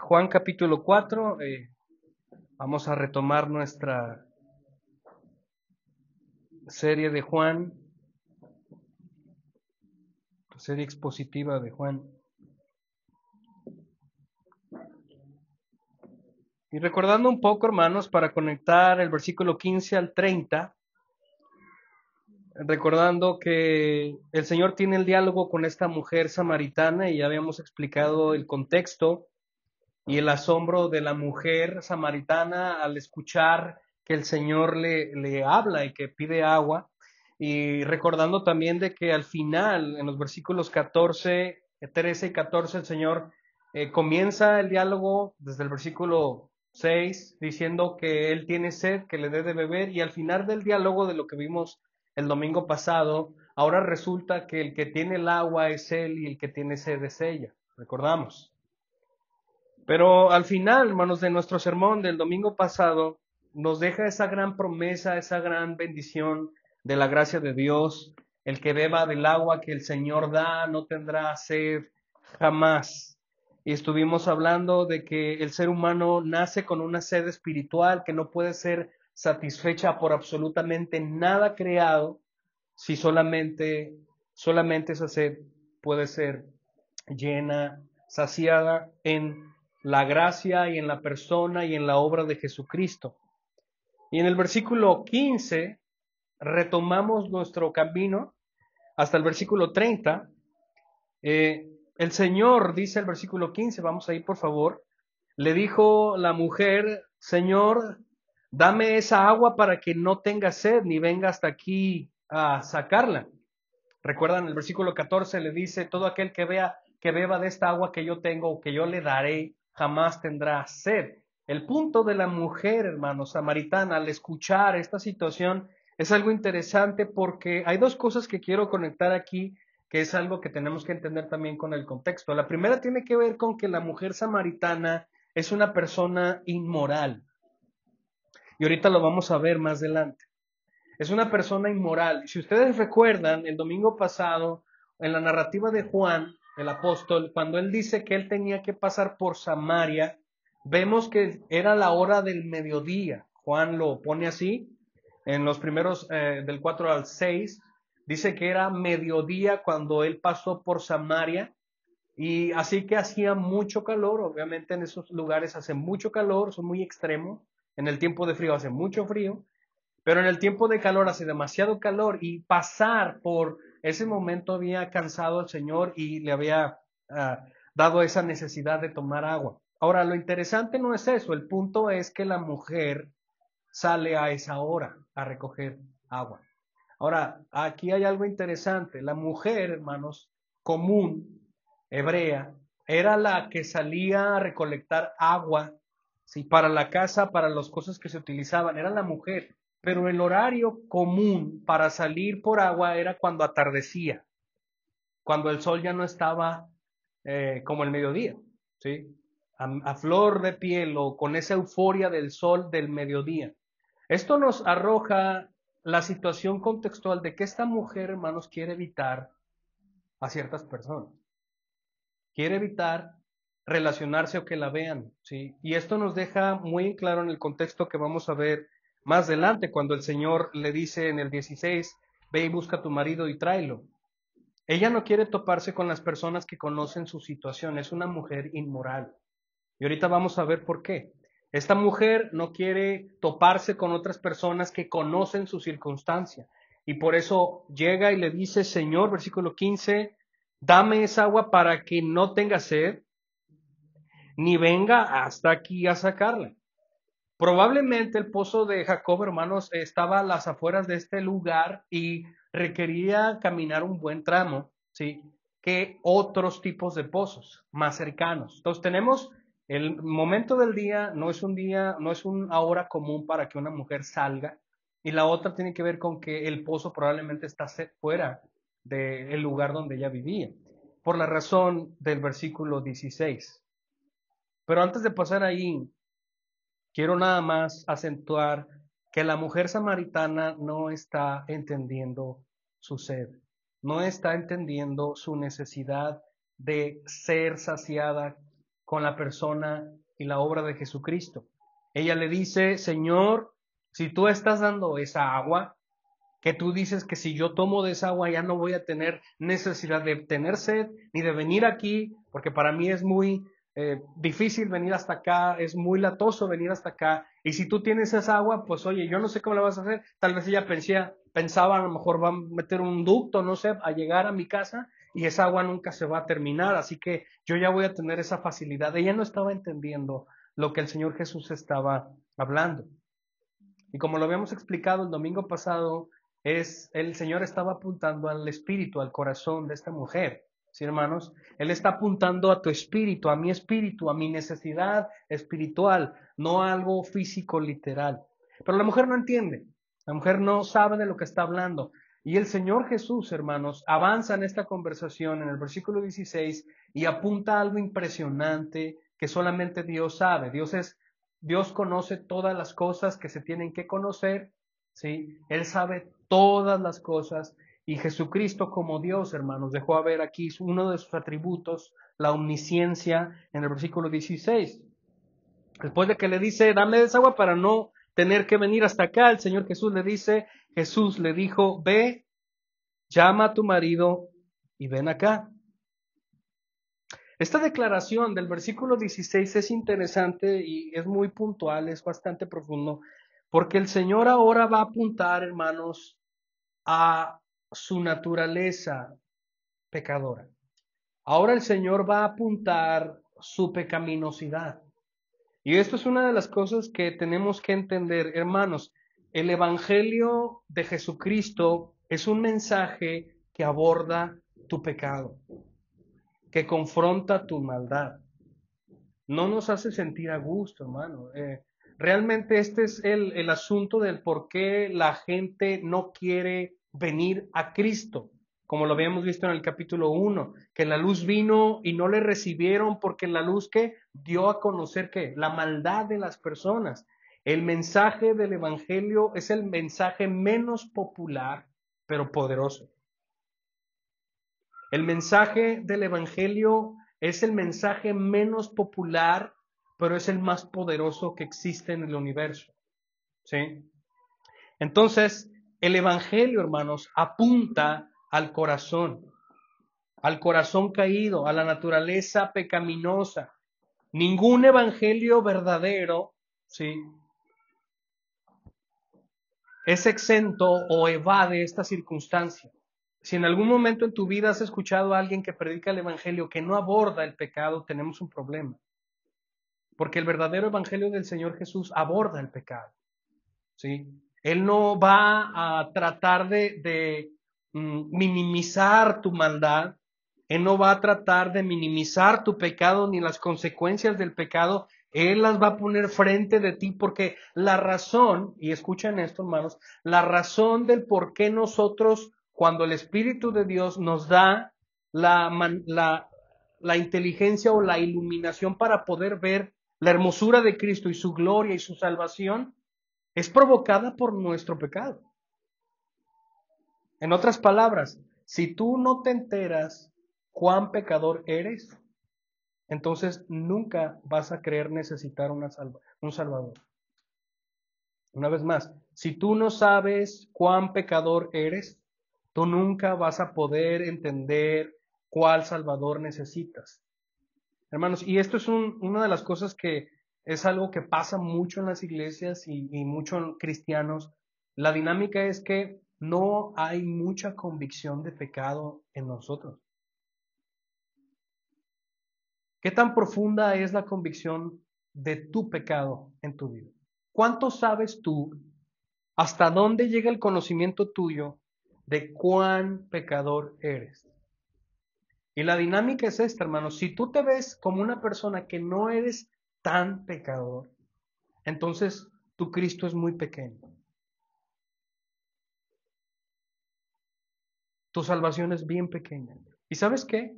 Juan capítulo 4, vamos a retomar nuestra serie de Juan, serie expositiva de Juan. Y recordando un poco, hermanos, para conectar el versículo 15 al 30, recordando que el Señor tiene el diálogo con esta mujer samaritana y ya habíamos explicado el contexto y el asombro de la mujer samaritana al escuchar que el Señor le habla y que pide agua. Y recordando también de que al final, en los versículos 14, 13 y 14, el Señor comienza el diálogo desde el versículo 6, diciendo que Él tiene sed, que le dé de beber, y al final del diálogo de lo que vimos el domingo pasado, ahora resulta que el que tiene el agua es Él y el que tiene sed es ella. Recordamos. Pero al final, hermanos, de nuestro sermón del domingo pasado, nos deja esa gran promesa, esa gran bendición de la gracia de Dios. El que beba del agua que el Señor da no tendrá sed jamás. Y estuvimos hablando de que el ser humano nace con una sed espiritual que no puede ser satisfecha por absolutamente nada creado, si solamente esa sed puede ser llena, saciada en la gracia y en la persona y en la obra de Jesucristo. Y en el versículo 15 retomamos nuestro camino hasta el versículo 30. El Señor, dice el versículo 15, vamos a ir por favor, le dijo la mujer: Señor, dame esa agua para que no tenga sed ni venga hasta aquí a sacarla. Recuerdan, el versículo 14 le dice: todo aquel que beba de esta agua que yo tengo, que yo le daré, jamás tendrá sed. El punto de la mujer, hermanos, samaritana, al escuchar esta situación, es algo interesante porque hay dos cosas que quiero conectar aquí, que es algo que tenemos que entender también con el contexto. La primera tiene que ver con que la mujer samaritana es una persona inmoral. Y ahorita lo vamos a ver más adelante. Es una persona inmoral. Si ustedes recuerdan, el domingo pasado, en la narrativa de Juan, el apóstol, cuando él dice que él tenía que pasar por Samaria, vemos que era la hora del mediodía. Juan lo pone así, en los primeros del 4 al 6, dice que era mediodía cuando él pasó por Samaria, y así que hacía mucho calor. Obviamente en esos lugares hace mucho calor, son muy extremos. En el tiempo de frío hace mucho frío. Pero en el tiempo de calor hace demasiado calor, y pasar por ese momento había cansado al Señor y le había dado esa necesidad de tomar agua. Ahora, lo interesante no es eso, el punto es que la mujer sale a esa hora a recoger agua. Ahora, aquí hay algo interesante. La mujer, hermanos, común, hebrea, era la que salía a recolectar agua, ¿sí? Para la casa, para las cosas que se utilizaban, era la mujer. Pero el horario común para salir por agua era cuando atardecía, cuando el sol ya no estaba como el mediodía, ¿sí? A flor de piel o con esa euforia del sol del mediodía. Esto nos arroja la situación contextual de que esta mujer, hermanos, quiere evitar a ciertas personas. Quiere evitar relacionarse o que la vean, ¿sí? Y esto nos deja muy claro en el contexto que vamos a ver más adelante, cuando el Señor le dice en el 16, ve y busca a tu marido y tráelo. Ella no quiere toparse con las personas que conocen su situación, es una mujer inmoral. Y ahorita vamos a ver por qué. Esta mujer no quiere toparse con otras personas que conocen su circunstancia. Y por eso llega y le dice: Señor, versículo 15, dame esa agua para que no tenga sed, ni venga hasta aquí a sacarla. Probablemente el pozo de Jacob, hermanos, estaba a las afueras de este lugar y requería caminar un buen tramo, ¿sí? Que otros tipos de pozos más cercanos. Entonces tenemos el momento del día, no es una hora común para que una mujer salga, y la otra tiene que ver con que el pozo probablemente está fuera del lugar donde ella vivía, por la razón del versículo 16. Pero antes de pasar ahí, quiero nada más acentuar que la mujer samaritana no está entendiendo su sed, no está entendiendo su necesidad de ser saciada con la persona y la obra de Jesucristo. Ella le dice, Señor, si tú estás dando esa agua, que tú dices que si yo tomo de esa agua ya no voy a tener necesidad de tener sed ni de venir aquí, porque para mí es muy difícil venir hasta acá, es muy latoso venir hasta acá, y si tú tienes esa agua, pues oye, yo no sé cómo la vas a hacer, tal vez ella pensaba a lo mejor va a meter un ducto, no sé, a llegar a mi casa, y esa agua nunca se va a terminar, así que yo ya voy a tener esa facilidad. Ella no estaba entendiendo lo que el Señor Jesús estaba hablando. Y como lo habíamos explicado el domingo pasado, el Señor estaba apuntando al espíritu, al corazón de esta mujer. ¿Sí, hermanos? Él está apuntando a tu espíritu, a mi necesidad espiritual, no a algo físico literal. Pero la mujer no entiende, la mujer no sabe de lo que está hablando. Y el Señor Jesús, hermanos, avanza en esta conversación en el versículo 16 y apunta a algo impresionante que solamente Dios sabe. Dios conoce todas las cosas que se tienen que conocer, ¿sí? Él sabe todas las cosas y Jesucristo como Dios, hermanos, dejó a ver aquí uno de sus atributos, la omnisciencia, en el versículo 16. Después de que le dice, dame esa agua para no tener que venir hasta acá, el Señor Jesús le dijo, ve, llama a tu marido y ven acá. Esta declaración del versículo 16 es interesante y es muy puntual, es bastante profundo, porque el Señor ahora va a apuntar, hermanos, a su naturaleza pecadora. Ahora el Señor va a apuntar su pecaminosidad. Y esto es una de las cosas que tenemos que entender, hermanos. El Evangelio de Jesucristo es un mensaje que aborda tu pecado, que confronta tu maldad. No nos hace sentir a gusto, hermano. Realmente este es el asunto del por qué la gente no quiere venir a Cristo, como lo habíamos visto en el capítulo 1, que la luz vino y no le recibieron porque la luz que dio a conocer que la maldad de las personas. El mensaje del Evangelio es el mensaje menos popular, pero poderoso. El mensaje del Evangelio es el mensaje menos popular, pero es el más poderoso que existe en el universo. ¿Sí? Entonces, el Evangelio, hermanos, apunta al corazón caído, a la naturaleza pecaminosa. Ningún evangelio verdadero, ¿sí?, es exento o evade esta circunstancia. Si en algún momento en tu vida has escuchado a alguien que predica el evangelio que no aborda el pecado, tenemos un problema. Porque el verdadero evangelio del Señor Jesús aborda el pecado. ¿Sí? Él no va a tratar de minimizar tu maldad. Él no va a tratar de minimizar tu pecado ni las consecuencias del pecado. Él las va a poner frente de ti porque la razón, y escuchen esto, hermanos, la razón del por qué nosotros, cuando el Espíritu de Dios nos da la inteligencia o la iluminación para poder ver la hermosura de Cristo y su gloria y su salvación, es provocada por nuestro pecado. En otras palabras, si tú no te enteras cuán pecador eres, entonces nunca vas a creer necesitar un Salvador. Una vez más, si tú no sabes cuán pecador eres, tú nunca vas a poder entender cuál Salvador necesitas. Hermanos, y esto es una de las cosas que es algo que pasa mucho en las iglesias y mucho en cristianos. La dinámica es que no hay mucha convicción de pecado en nosotros. ¿Qué tan profunda es la convicción de tu pecado en tu vida? ¿Cuánto sabes tú? ¿Hasta dónde llega el conocimiento tuyo de cuán pecador eres? Y la dinámica es esta, hermano. Si tú te ves como una persona que no eres tan pecador, entonces tu Cristo es muy pequeño. Tu salvación es bien pequeña. ¿Y sabes qué?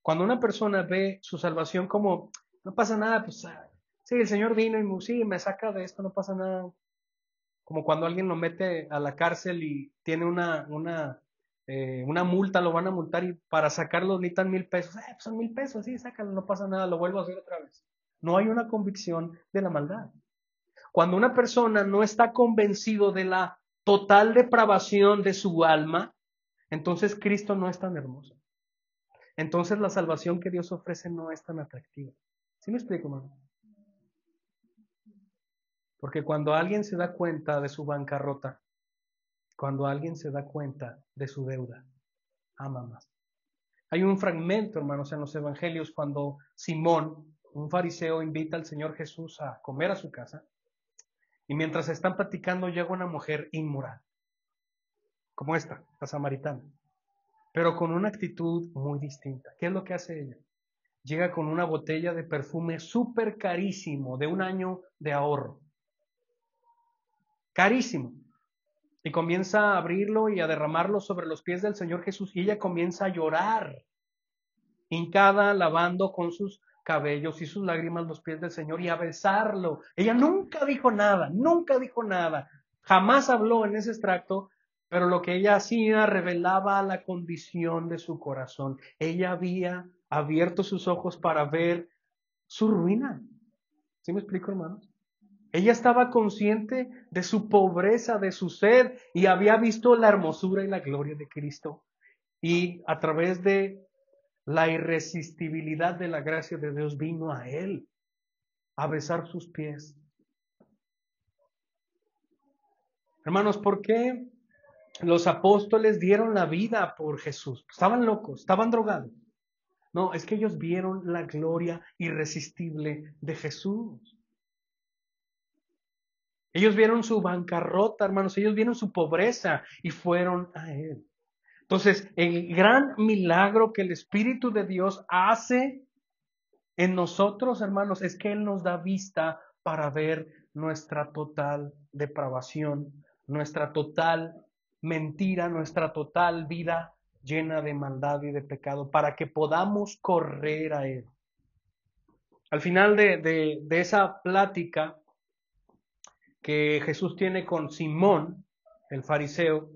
Cuando una persona ve su salvación como, no pasa nada, pues sí, el Señor vino y sí, me saca de esto, no pasa nada. Como cuando alguien lo mete a la cárcel y tiene una multa, lo van a multar y para sacarlo necesitan 1,000 pesos. Pues son 1,000 pesos, sí, sácalo, no pasa nada, lo vuelvo a hacer otra vez. no hay una convicción de la maldad. Cuando una persona no está convencido de la total depravación de su alma, entonces Cristo no es tan hermoso. Entonces la salvación que Dios ofrece no es tan atractiva. ¿Sí me explico, hermano? Porque cuando alguien se da cuenta de su bancarrota, cuando alguien se da cuenta de su deuda, ama más. Hay un fragmento, hermanos, en los evangelios cuando Simón, un fariseo, invita al Señor Jesús a comer a su casa y mientras están platicando llega una mujer inmoral, como esta, la samaritana, pero con una actitud muy distinta. ¿Qué es lo que hace ella? Llega con una botella de perfume súper carísimo, de un año de ahorro. Carísimo. Y comienza a abrirlo y a derramarlo sobre los pies del Señor Jesús y ella comienza a llorar, hincada, lavando con sus cabellos y sus lágrimas los pies del Señor y a besarlo. Ella nunca dijo nada, nunca dijo nada, jamás habló en ese extracto, pero lo que ella hacía revelaba la condición de su corazón. Ella había abierto sus ojos para ver su ruina. ¿Sí me explico, hermanos? Ella estaba consciente de su pobreza, de su sed, y había visto la hermosura y la gloria de Cristo. Y a través de la irresistibilidad de la gracia de Dios vino a él a besar sus pies. Hermanos, ¿por qué los apóstoles dieron la vida por Jesús? Estaban locos, estaban drogados. No, es que ellos vieron la gloria irresistible de Jesús. Ellos vieron su bancarrota, hermanos, ellos vieron su pobreza y fueron a Él. Entonces, el gran milagro que el Espíritu de Dios hace en nosotros, hermanos, es que Él nos da vista para ver nuestra total depravación, nuestra total mentira, nuestra total vida llena de maldad y de pecado, para que podamos correr a Él. Al final de esa plática que Jesús tiene con Simón, el fariseo,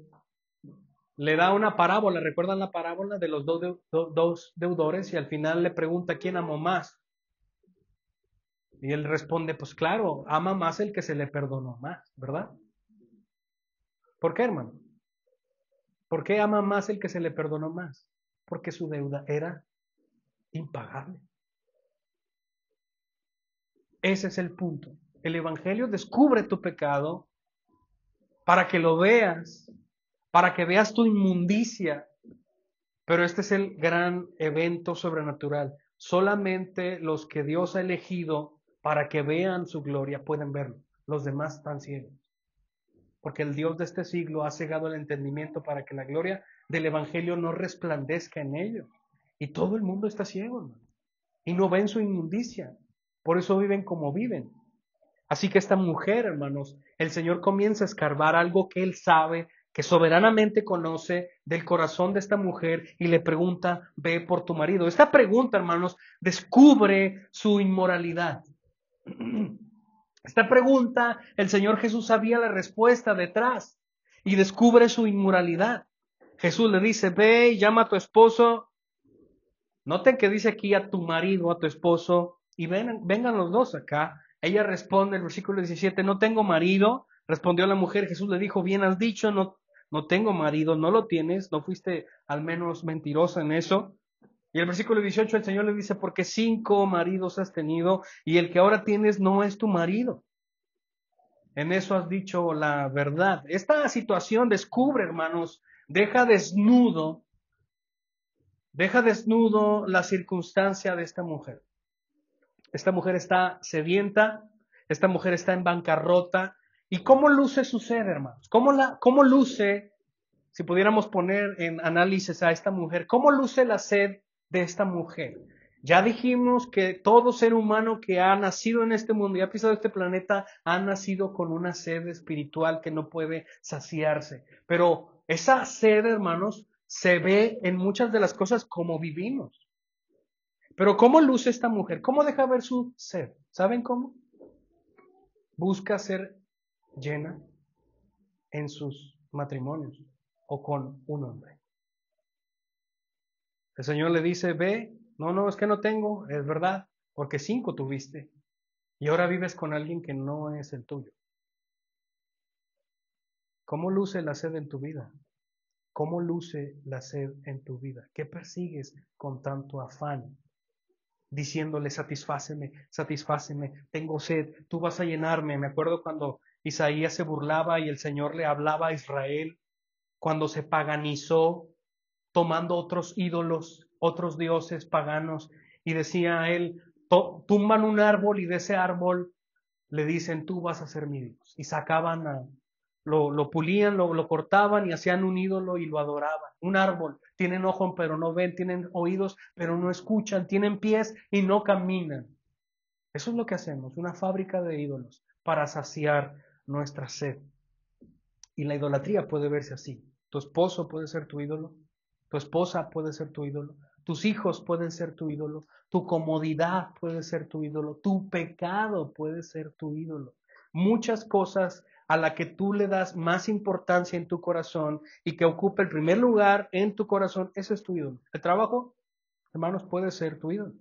le da una parábola. ¿Recuerdan la parábola de los dos deudores? Y al final le pregunta quién amó más. Y él responde, pues claro, ama más el que se le perdonó más, ¿verdad? ¿Por qué, hermano? ¿Por qué ama más el que se le perdonó más? Porque su deuda era impagable. Ese es el punto. El Evangelio descubre tu pecado para que lo veas, para que veas tu inmundicia. Pero este es el gran evento sobrenatural. Solamente los que Dios ha elegido para que vean su gloria pueden verlo. Los demás están ciegos. Porque el Dios de este siglo ha cegado el entendimiento para que la gloria del Evangelio no resplandezca en ellos. Y todo el mundo está ciego, hermano. Y no ven su inmundicia. Por eso viven como viven. Así que esta mujer, hermanos, el Señor comienza a escarbar algo que Él sabe, que soberanamente conoce del corazón de esta mujer y le pregunta, ve por tu marido. Esta pregunta, hermanos, descubre su inmoralidad. Esta pregunta, el Señor Jesús sabía la respuesta detrás y descubre su inmoralidad. Jesús le dice, ve y llama a tu esposo. Noten que dice aquí a tu marido, a tu esposo, y vengan los dos acá. Ella responde, el versículo 17, no tengo marido. Respondió la mujer, Jesús le dijo, bien has dicho, no tengo marido, no lo tienes, no fuiste al menos mentirosa en eso. Y el versículo 18, el Señor le dice, porque 5 maridos has tenido y el que ahora tienes no es tu marido. En eso has dicho la verdad. Esta situación descubre, hermanos, deja desnudo la circunstancia de esta mujer. Esta mujer está sedienta, esta mujer está en bancarrota. ¿Y cómo luce su sed, hermanos? ¿Cómo luce, si pudiéramos poner en análisis a esta mujer, cómo luce la sed de esta mujer? Ya dijimos que todo ser humano que ha nacido en este mundo y ha pisado este planeta ha nacido con una sed espiritual que no puede saciarse. Pero esa sed, hermanos, se ve en muchas de las cosas como vivimos. Pero ¿cómo luce esta mujer? ¿Cómo deja ver su sed? ¿Saben cómo? Busca ser llena en sus matrimonios o con un hombre. El Señor le dice, ve, no, es que no tengo, es verdad, porque 5 tuviste y ahora vives con alguien que no es el tuyo. ¿Cómo luce la sed en tu vida? ¿Cómo luce la sed en tu vida? ¿Qué persigues con tanto afán? Diciéndole, satisfáceme, satisfáceme, tengo sed, tú vas a llenarme. Me acuerdo cuando Isaías se burlaba y el Señor le hablaba a Israel, cuando se paganizó, tomando otros ídolos, otros dioses paganos, y decía a él, tumban un árbol y de ese árbol le dicen, tú vas a ser mi Dios. Y sacaban lo pulían, lo cortaban y hacían un ídolo y lo adoraban. Un árbol, tienen ojos pero no ven, tienen oídos pero no escuchan, tienen pies y no caminan. Eso es lo que hacemos, una fábrica de ídolos para saciar nuestra sed. Y la idolatría puede verse así. Tu esposo puede ser tu ídolo, tu esposa puede ser tu ídolo, tus hijos pueden ser tu ídolo, tu comodidad puede ser tu ídolo, tu pecado puede ser tu ídolo. Muchas cosas a las que tú le das más importancia en tu corazón y que ocupa el primer lugar en tu corazón, eso es tu ídolo. El trabajo, hermanos, puede ser tu ídolo.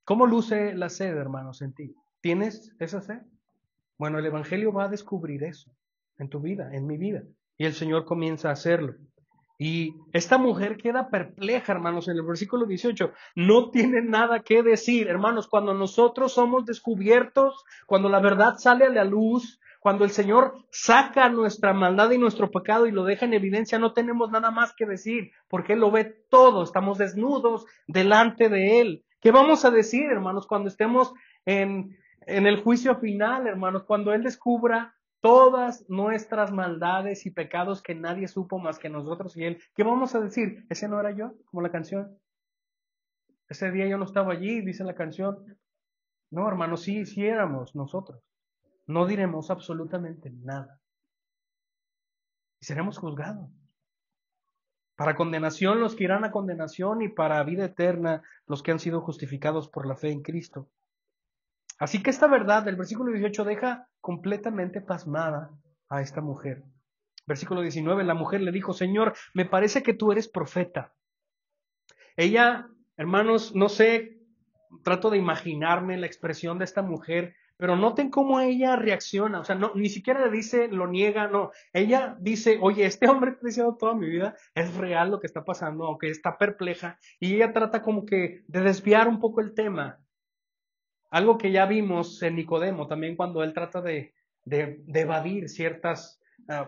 ¿Cómo luce la sed, hermanos, en ti? ¿Tienes esa sed? Bueno, el Evangelio va a descubrir eso en tu vida, en mi vida. Y el Señor comienza a hacerlo. Y esta mujer queda perpleja, hermanos, en el versículo 18. No tiene nada que decir, hermanos, cuando nosotros somos descubiertos, cuando la verdad sale a la luz, cuando el Señor saca nuestra maldad y nuestro pecado y lo deja en evidencia, no tenemos nada más que decir, porque Él lo ve todo, estamos desnudos delante de Él. ¿Qué vamos a decir, hermanos, cuando estemos en el juicio final, hermanos, cuando Él descubra todas nuestras maldades y pecados que nadie supo más que nosotros y Él? ¿Qué vamos a decir? ¿Ese no era yo? Como la canción. Ese día yo no estaba allí, dice la canción. No, hermanos, sí, sí éramos nosotros. No diremos absolutamente nada. Y seremos juzgados. Para condenación los que irán a condenación y para vida eterna los que han sido justificados por la fe en Cristo. Así que esta verdad del versículo 18 deja completamente pasmada a esta mujer. Versículo 19, la mujer le dijo, Señor, me parece que tú eres profeta. Ella, hermanos, no sé, trato de imaginarme la expresión de esta mujer, pero noten cómo ella reacciona, o sea, no, ni siquiera le dice, lo niega, no. Ella dice, oye, este hombre que he deseado toda mi vida, es real lo que está pasando, aunque está perpleja, y ella trata como que de desviar un poco el tema. Algo que ya vimos en Nicodemo, también cuando él trata de evadir ciertas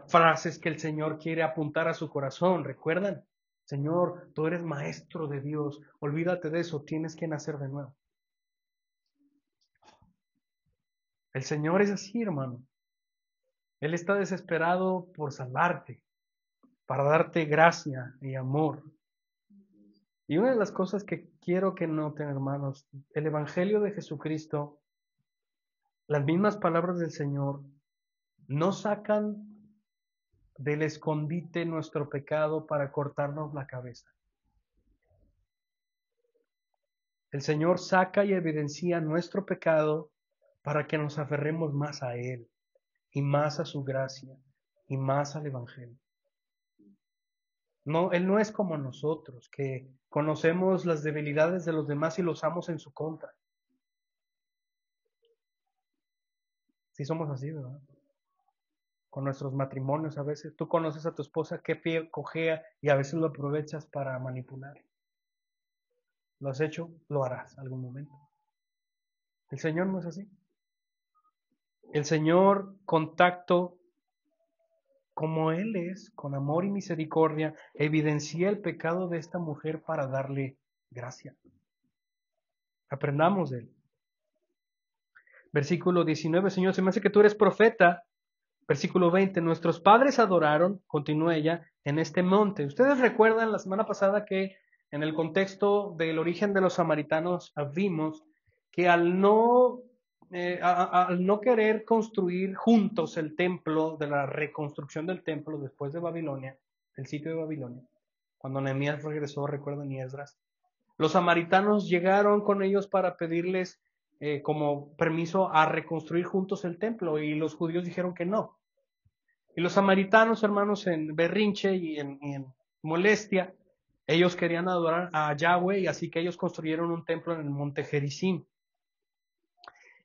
frases que el Señor quiere apuntar a su corazón. ¿Recuerdan? Señor, tú eres maestro de Dios, olvídate de eso, tienes que nacer de nuevo. El Señor es así, hermano. Él está desesperado por salvarte, para darte gracia y amor. Y una de las cosas que quiero que noten, hermanos, el Evangelio de Jesucristo, las mismas palabras del Señor, no sacan del escondite nuestro pecado para cortarnos la cabeza. El Señor saca y evidencia nuestro pecado para que nos aferremos más a Él y más a su gracia y más al Evangelio. No, Él no es como nosotros, que conocemos las debilidades de los demás y los usamos en su contra. Sí somos así, ¿verdad? Con nuestros matrimonios a veces. Tú conoces a tu esposa qué pie cojea y a veces lo aprovechas para manipular. ¿Lo has hecho? Lo harás algún momento. El Señor no es así. El Señor, contacto como Él es, con amor y misericordia, evidencia el pecado de esta mujer para darle gracia. Aprendamos de Él. Versículo 19, Señor, se me hace que tú eres profeta. Versículo 20, nuestros padres adoraron, continúa ella, en este monte. Ustedes recuerdan la semana pasada que en el contexto del origen de los samaritanos vimos que al no querer construir juntos el templo, de la reconstrucción del templo después de Babilonia, el sitio de Babilonia, cuando Nehemías regresó, recuerdan, y Esdras, los samaritanos llegaron con ellos para pedirles como permiso a reconstruir juntos el templo y los judíos dijeron que no. Y los samaritanos, hermanos, en berrinche y en molestia, ellos querían adorar a Yahweh y así que ellos construyeron un templo en el monte Gerizim.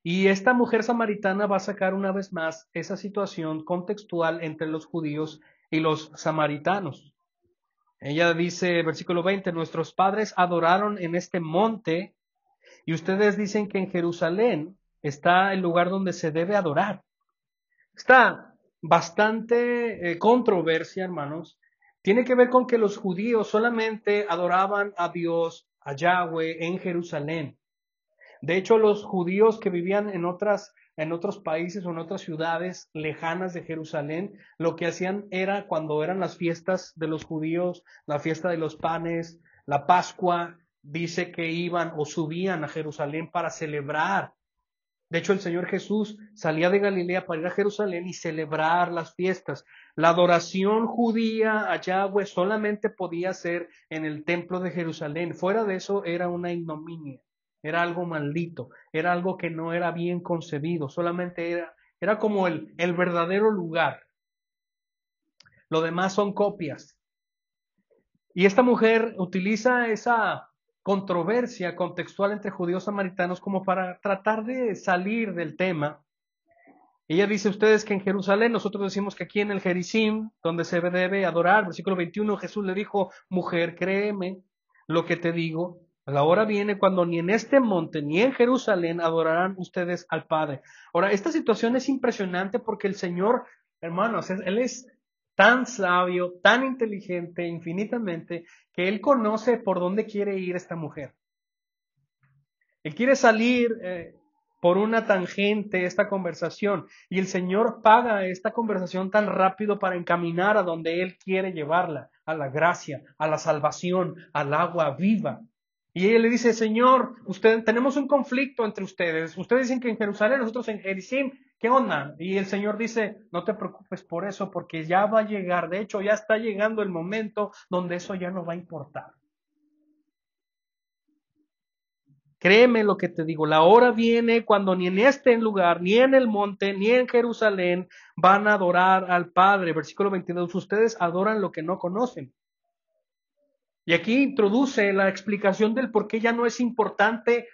Y esta mujer samaritana va a sacar una vez más esa situación contextual entre los judíos y los samaritanos. Ella dice, versículo 20, nuestros padres adoraron en este monte y ustedes dicen que en Jerusalén está el lugar donde se debe adorar. Está bastante controversia, hermanos. Tiene que ver con que los judíos solamente adoraban a Dios, a Yahweh, en Jerusalén. De hecho, los judíos que vivían en otros países o en otras ciudades lejanas de Jerusalén, lo que hacían era cuando eran las fiestas de los judíos, la fiesta de los panes, la Pascua, dice que iban o subían a Jerusalén para celebrar. De hecho, el Señor Jesús salía de Galilea para ir a Jerusalén y celebrar las fiestas. La adoración judía a Yahweh solamente podía ser en el templo de Jerusalén. Fuera de eso era una ignominia, era algo maldito, era algo que no era bien concebido, solamente era como el verdadero lugar. Lo demás son copias. Y esta mujer utiliza esa controversia contextual entre judíos y samaritanos como para tratar de salir del tema. Ella dice ustedes que en Jerusalén, nosotros decimos que aquí en el Gerizim, donde se debe adorar, versículo 21, Jesús le dijo, mujer, créeme lo que te digo, la hora viene cuando ni en este monte ni en Jerusalén adorarán ustedes al Padre. Ahora, esta situación es impresionante porque el Señor, hermanos, Él es tan sabio, tan inteligente, infinitamente, que Él conoce por dónde quiere ir esta mujer. Él quiere salir por una tangente esta conversación y el Señor paga esta conversación tan rápido para encaminar a donde Él quiere llevarla, a la gracia, a la salvación, al agua viva. Y ella le dice, Señor, tenemos un conflicto entre ustedes. Ustedes dicen que en Jerusalén, nosotros en Gerizim, ¿qué onda? Y el Señor dice, no te preocupes por eso, porque ya va a llegar, de hecho ya está llegando el momento donde eso ya no va a importar. Créeme lo que te digo, la hora viene cuando ni en este lugar, ni en el monte, ni en Jerusalén van a adorar al Padre. Versículo 22, ustedes adoran lo que no conocen. Y aquí introduce la explicación del por qué ya no es importante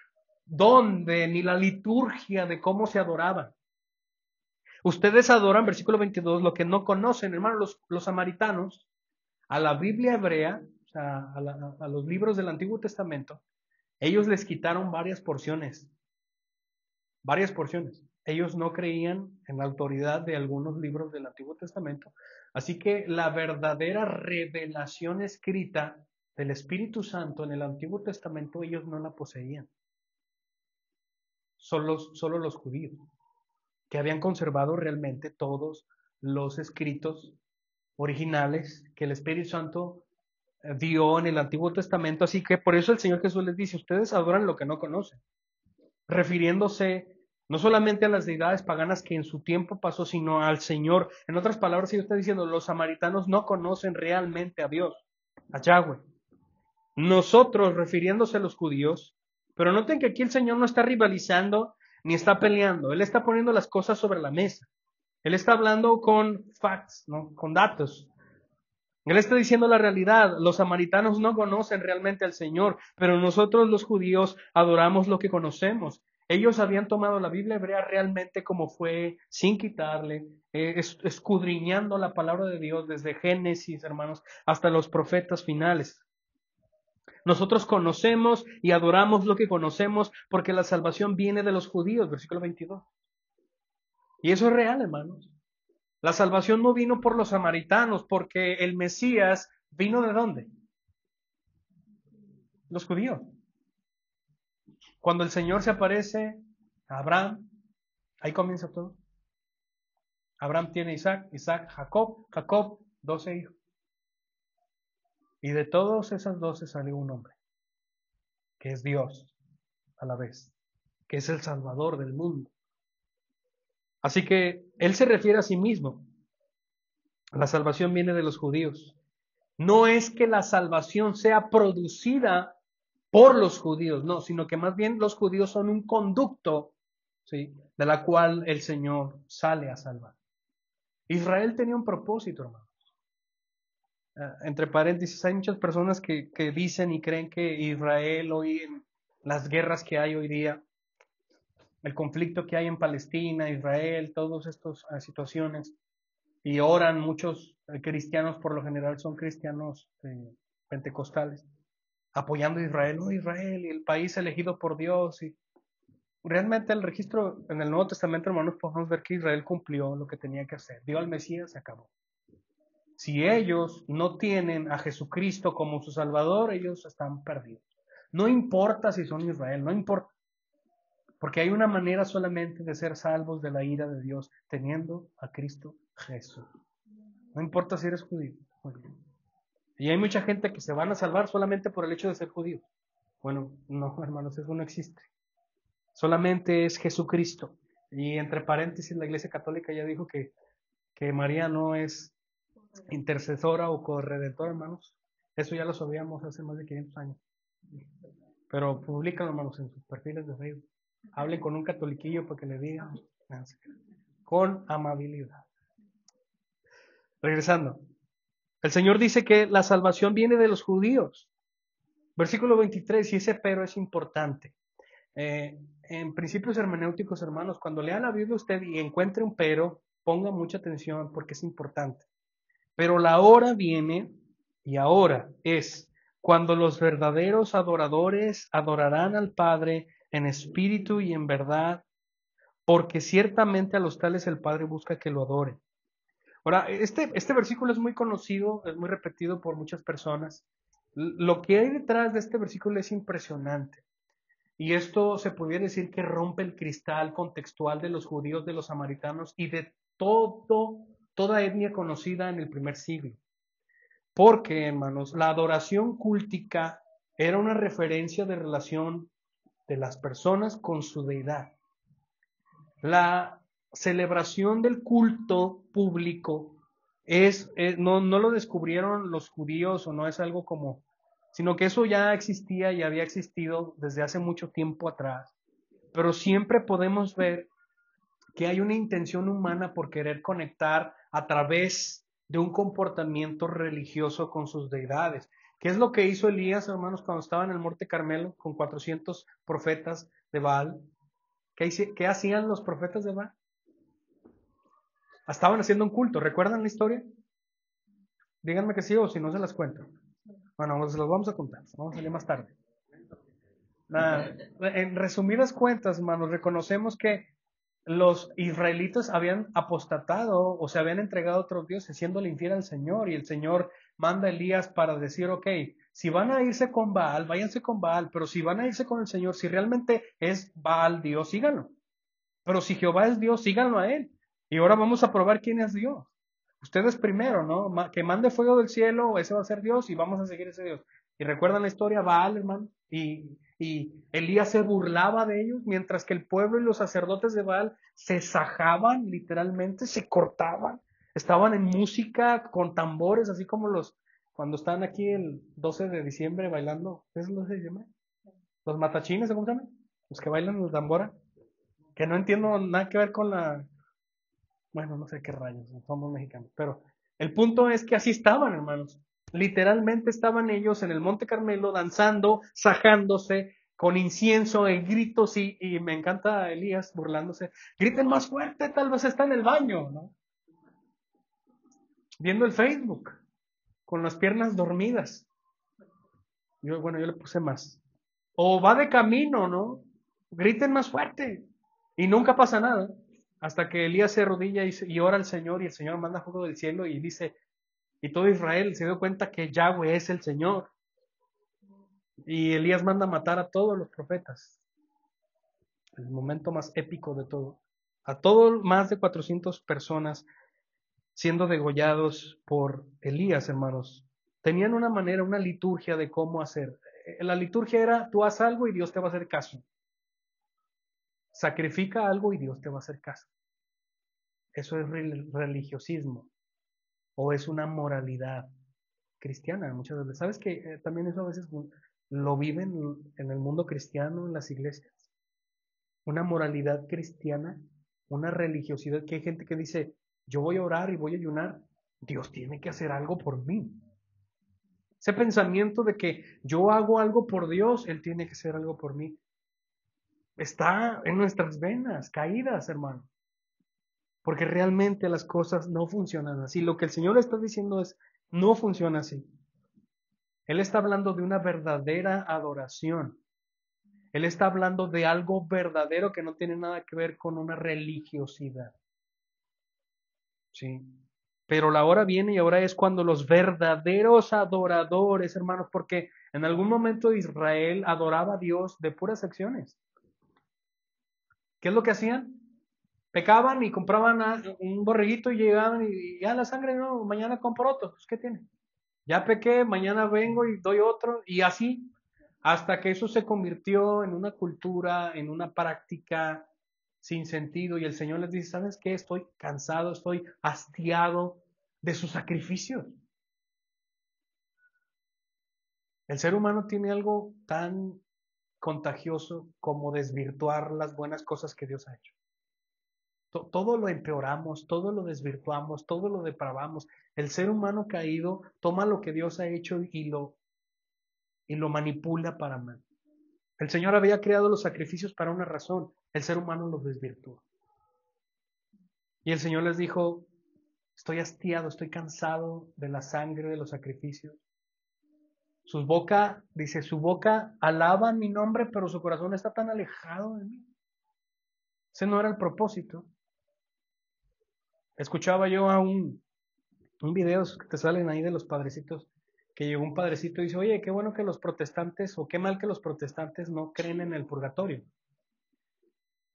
dónde, ni la liturgia de cómo se adoraban. Ustedes adoran, versículo 22, lo que no conocen, hermanos, los samaritanos, a la Biblia hebrea, o sea, a los libros del Antiguo Testamento, ellos les quitaron varias porciones. Ellos no creían en la autoridad de algunos libros del Antiguo Testamento. Así que la verdadera revelación escrita del Espíritu Santo en el Antiguo Testamento ellos no la poseían. Solo los judíos, que habían conservado realmente todos los escritos originales que el Espíritu Santo dio en el Antiguo Testamento. Así que por eso el Señor Jesús les dice, ustedes adoran lo que no conocen, refiriéndose no solamente a las deidades paganas que en su tiempo pasó, sino al Señor. En otras palabras, Él está diciendo, los samaritanos no conocen realmente a Dios, a Yahweh. Nosotros, refiriéndose a los judíos, pero noten que aquí el Señor no está rivalizando ni está peleando, Él está poniendo las cosas sobre la mesa. Él está hablando con facts, ¿no? Con datos. Él está diciendo la realidad. Los samaritanos no conocen realmente al Señor, pero nosotros los judíos adoramos lo que conocemos. Ellos habían tomado la Biblia hebrea realmente como fue, sin quitarle, escudriñando la palabra de Dios desde Génesis, hermanos, hasta los profetas finales. Nosotros conocemos y adoramos lo que conocemos porque la salvación viene de los judíos, versículo 22. Y eso es real, hermanos. La salvación no vino por los samaritanos, porque el Mesías vino ¿de dónde? Los judíos. Cuando el Señor se aparece a Abraham, ahí comienza todo. Abraham tiene Isaac, Isaac, Jacob, 12 hijos. Y de todos esas 12 salió un hombre, que es Dios a la vez, que es el Salvador del mundo. Así que Él se refiere a sí mismo. La salvación viene de los judíos. No es que la salvación sea producida por los judíos, no, sino que más bien los judíos son un conducto, ¿sí?, de la cual el Señor sale a salvar. Israel tenía un propósito, hermanos. Entre paréntesis, hay muchas personas que dicen y creen que Israel hoy en las guerras que hay hoy día, el conflicto que hay en Palestina, Israel, todas estas situaciones, y oran muchos cristianos, por lo general son cristianos pentecostales, apoyando a Israel, no, Israel y el país elegido por Dios. Y realmente el registro en el Nuevo Testamento, hermanos, podemos ver que Israel cumplió lo que tenía que hacer, dio al Mesías, se acabó. Si ellos no tienen a Jesucristo como su Salvador, ellos están perdidos. No importa si son Israel, no importa. Porque hay una manera solamente de ser salvos de la ira de Dios, teniendo a Cristo Jesús. No importa si eres judío. Y hay mucha gente que se van a salvar solamente por el hecho de ser judío. Bueno, no, hermanos, eso no existe. Solamente es Jesucristo. Y entre paréntesis, la Iglesia Católica ya dijo que María no es intercesora o corredentora, hermanos. Eso ya lo sabíamos hace más de 500 años. Pero publican, hermanos, en sus perfiles de Facebook. Hablen con un catoliquillo para que le digan con amabilidad. Regresando. El Señor dice que la salvación viene de los judíos. Versículo 23, y ese pero es importante. En principios hermenéuticos, hermanos, cuando lea la Biblia usted y encuentre un pero, ponga mucha atención porque es importante. Pero la hora viene, y ahora es, cuando los verdaderos adoradores adorarán al Padre en espíritu y en verdad, porque ciertamente a los tales el Padre busca que lo adoren. Ahora, este versículo es muy conocido, es muy repetido por muchas personas. Lo que hay detrás de este versículo es impresionante. Y esto se pudiera decir que rompe el cristal contextual de los judíos, de los samaritanos y de toda etnia conocida en el primer siglo. Porque, hermanos, la adoración cúltica era una referencia de relación de las personas con su deidad. La celebración del culto público no lo descubrieron los judíos o no es algo como, sino que eso ya existía y había existido desde hace mucho tiempo atrás. Pero siempre podemos ver que hay una intención humana por querer conectar a través de un comportamiento religioso con sus deidades. ¿Qué es lo que hizo Elías, hermanos, cuando estaba en el Monte Carmelo con 400 profetas de Baal? ¿Qué hacían los profetas de Baal? Estaban haciendo un culto. ¿Recuerdan la historia? Díganme que sí o si no se las cuento. Bueno, se los vamos a contar. Vamos a salir más tarde. En resumidas cuentas, hermanos, reconocemos que los israelitas habían apostatado o se habían entregado a otros dioses, siéndole infiel al Señor, y el Señor manda a Elías para decir, ok, si van a irse con Baal, váyanse con Baal, pero si van a irse con el Señor, si realmente es Baal Dios, síganlo. Pero si Jehová es Dios, síganlo a Él. Y ahora vamos a probar quién es Dios. Ustedes primero, ¿no? Que mande fuego del cielo, ese va a ser Dios y vamos a seguir ese Dios. Y recuerdan la historia, Baal, hermano, y Elías se burlaba de ellos, mientras que el pueblo y los sacerdotes de Baal se sajaban, literalmente, se cortaban, estaban en música con tambores, así como cuando están aquí el 12 de diciembre bailando, ¿qué es lo que se llama? Los matachines, ¿cómo se llaman? Los que bailan los tambora, que no entiendo nada que ver con bueno, no sé qué rayos, somos mexicanos, pero el punto es que así estaban, hermanos. Literalmente estaban ellos en el Monte Carmelo danzando, sajándose, con incienso y gritos, y me encanta Elías burlándose. Griten más fuerte, tal vez está en el baño, ¿no? Viendo el Facebook, con las piernas dormidas. Yo le puse más. O va de camino, ¿no? Griten más fuerte. Y nunca pasa nada. Hasta que Elías se arrodilla y ora al Señor, y el Señor manda fuego del cielo y dice, y todo Israel se dio cuenta que Yahweh es el Señor. Y Elías manda matar a todos los profetas. El momento más épico de todo. A todos más de 400 personas siendo degollados por Elías, hermanos. Tenían una manera, una liturgia de cómo hacer. La liturgia era, tú haz algo y Dios te va a hacer caso. Sacrifica algo y Dios te va a hacer caso. Eso es religiosismo o es una moralidad cristiana muchas veces. ¿Sabes que también eso a veces lo viven en el mundo cristiano, en las iglesias? Una moralidad cristiana, una religiosidad, que hay gente que dice, yo voy a orar y voy a ayunar, Dios tiene que hacer algo por mí. Ese pensamiento de que yo hago algo por Dios, Él tiene que hacer algo por mí. está en nuestras venas, caídas, hermano. Porque realmente las cosas no funcionan así. Lo que el Señor está diciendo es, no funciona así. Él está hablando de una verdadera adoración. Él está hablando de algo verdadero que no tiene nada que ver con una religiosidad. ¿Sí? Pero la hora viene y ahora es cuando los verdaderos adoradores, hermanos, porque en algún momento Israel adoraba a Dios de puras acciones. ¿Qué es lo que hacían? Pecaban y compraban un borreguito y llegaban y ya la sangre, no, mañana compro otro. Pues, ¿qué tiene? Ya pequé, mañana vengo y doy otro. Y así, hasta que eso se convirtió en una cultura, en una práctica sin sentido. Y el Señor les dice, ¿sabes qué? Estoy cansado, estoy hastiado de sus sacrificios. El ser humano tiene algo tan contagioso como desvirtuar las buenas cosas que Dios ha hecho. Todo lo empeoramos, todo lo desvirtuamos, todo lo depravamos. El ser humano caído toma lo que Dios ha hecho y lo manipula para mal. El Señor había creado los sacrificios para una razón. El ser humano los desvirtuó. Y el Señor les dijo, estoy hastiado, estoy cansado de la sangre de los sacrificios. Su boca alaba mi nombre, pero su corazón está tan alejado de mí. Ese no era el propósito. Escuchaba yo a un video que te salen ahí de los padrecitos, que llegó un padrecito y dice, oye, qué bueno que los protestantes, o qué mal que los protestantes no creen en el purgatorio.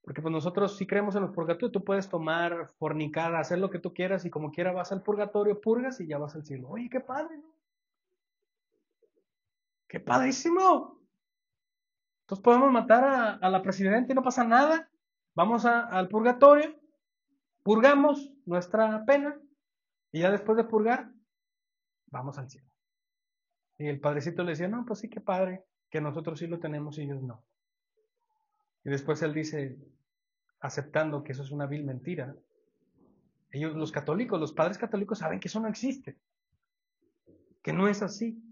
Porque pues nosotros sí creemos en el purgatorio, tú puedes tomar, fornicar, hacer lo que tú quieras y como quiera vas al purgatorio, purgas y ya vas al cielo. Oye, qué padre, ¿no? ¡Qué padrísimo! Entonces podemos matar a la presidenta y no pasa nada. Vamos al purgatorio, purgamos nuestra pena y ya después de purgar, vamos al cielo. Y el padrecito le decía, no, pues sí, qué padre, que nosotros sí lo tenemos y ellos no. Y después él dice, aceptando que eso es una vil mentira, ellos, los católicos, los padres católicos saben que eso no existe, que no es así.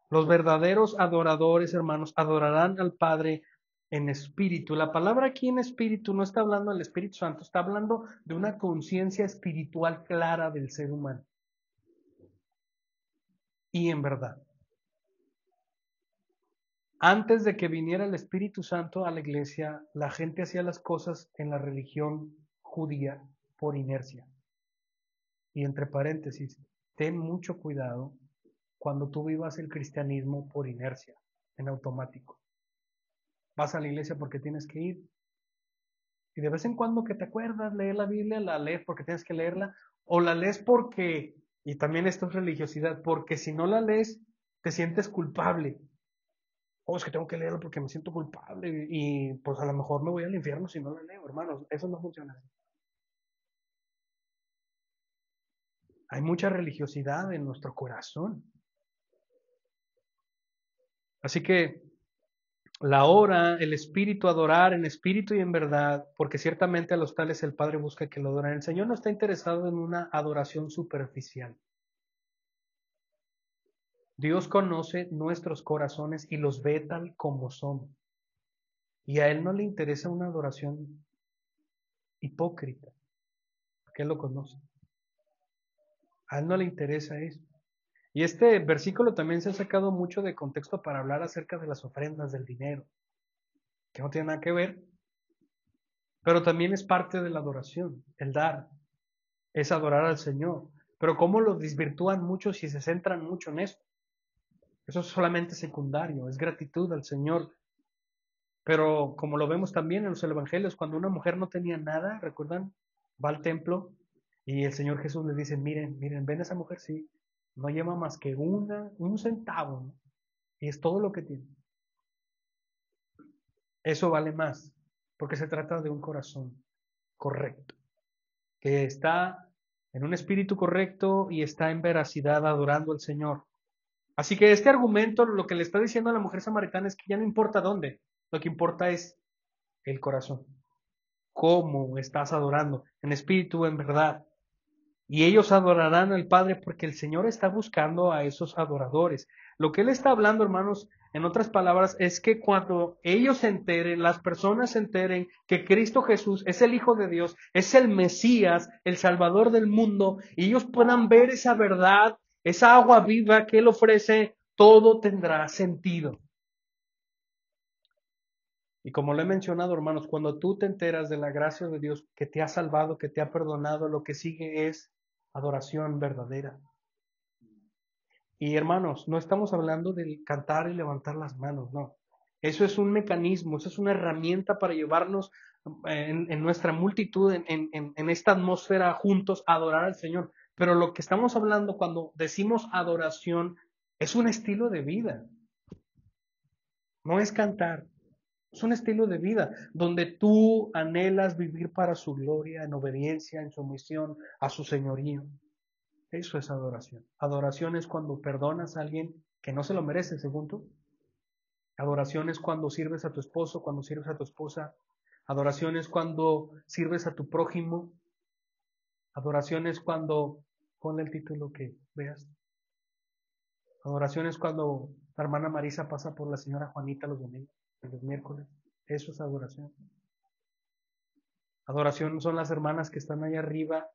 Los verdaderos adoradores, hermanos, adorarán al Padre en espíritu. La palabra aquí en espíritu no está hablando del Espíritu Santo, está hablando de una conciencia espiritual clara del ser humano. Y en verdad. Antes de que viniera el Espíritu Santo a la iglesia, la gente hacía las cosas en la religión judía por inercia. Y entre paréntesis, ten mucho cuidado cuando tú vivas el cristianismo por inercia, en automático. Vas a la iglesia porque tienes que ir. Y de vez en cuando que te acuerdas leer la Biblia, la lees porque tienes que leerla, o la lees porque, y también esto es religiosidad, porque si no la lees, te sientes culpable. Oh, es que tengo que leerlo porque me siento culpable y pues a lo mejor me voy al infierno si no la leo, hermanos. Eso no funciona así. Hay mucha religiosidad en nuestro corazón. Así que la hora, el espíritu, adorar en espíritu y en verdad, porque ciertamente a los tales el Padre busca que lo adoren. El Señor no está interesado en una adoración superficial. Dios conoce nuestros corazones y los ve tal como son. Y a Él no le interesa una adoración hipócrita, porque Él lo conoce. A Él no le interesa eso. Y este versículo también se ha sacado mucho de contexto para hablar acerca de las ofrendas del dinero, que no tiene nada que ver, pero también es parte de la adoración, el dar, es adorar al Señor. Pero cómo lo desvirtúan muchos y se centran mucho en esto. Eso es solamente secundario, es gratitud al Señor. Pero como lo vemos también en los evangelios, cuando una mujer no tenía nada, ¿recuerdan? Va al templo y el Señor Jesús le dice, miren, miren, ven a esa mujer, sí, no lleva más que un centavo, ¿no? Y es todo lo que tiene. Eso vale más, porque se trata de un corazón correcto, que está en un espíritu correcto y está en veracidad adorando al Señor. Así que este argumento lo que le está diciendo a la mujer samaritana es que ya no importa dónde, lo que importa es el corazón. Cómo estás adorando, en espíritu, en verdad. Y ellos adorarán al Padre porque el Señor está buscando a esos adoradores. Lo que Él está hablando, hermanos, en otras palabras, es que cuando ellos se enteren, las personas se enteren que Cristo Jesús es el Hijo de Dios, es el Mesías, el Salvador del mundo, y ellos puedan ver esa verdad, esa agua viva que Él ofrece, todo tendrá sentido. Y como lo he mencionado, hermanos, cuando tú te enteras de la gracia de Dios que te ha salvado, que te ha perdonado, lo que sigue es adoración verdadera. Y hermanos, no estamos hablando de cantar y levantar las manos, no. Eso es un mecanismo, eso es una herramienta para llevarnos en nuestra multitud, en esta atmósfera juntos a adorar al Señor. Pero lo que estamos hablando cuando decimos adoración es un estilo de vida, no es cantar. Es un estilo de vida donde tú anhelas vivir para su gloria, en obediencia, en sumisión a su señorío. Eso es adoración. Adoración es cuando perdonas a alguien que no se lo merece, según tú. Adoración es cuando sirves a tu esposo, cuando sirves a tu esposa. Adoración es cuando sirves a tu prójimo. Adoración es cuando, ponle el título que veas. Adoración es cuando la hermana Marisa pasa por la señora Juanita los domingos, los miércoles. Eso es adoración. Adoración son las hermanas que están ahí arriba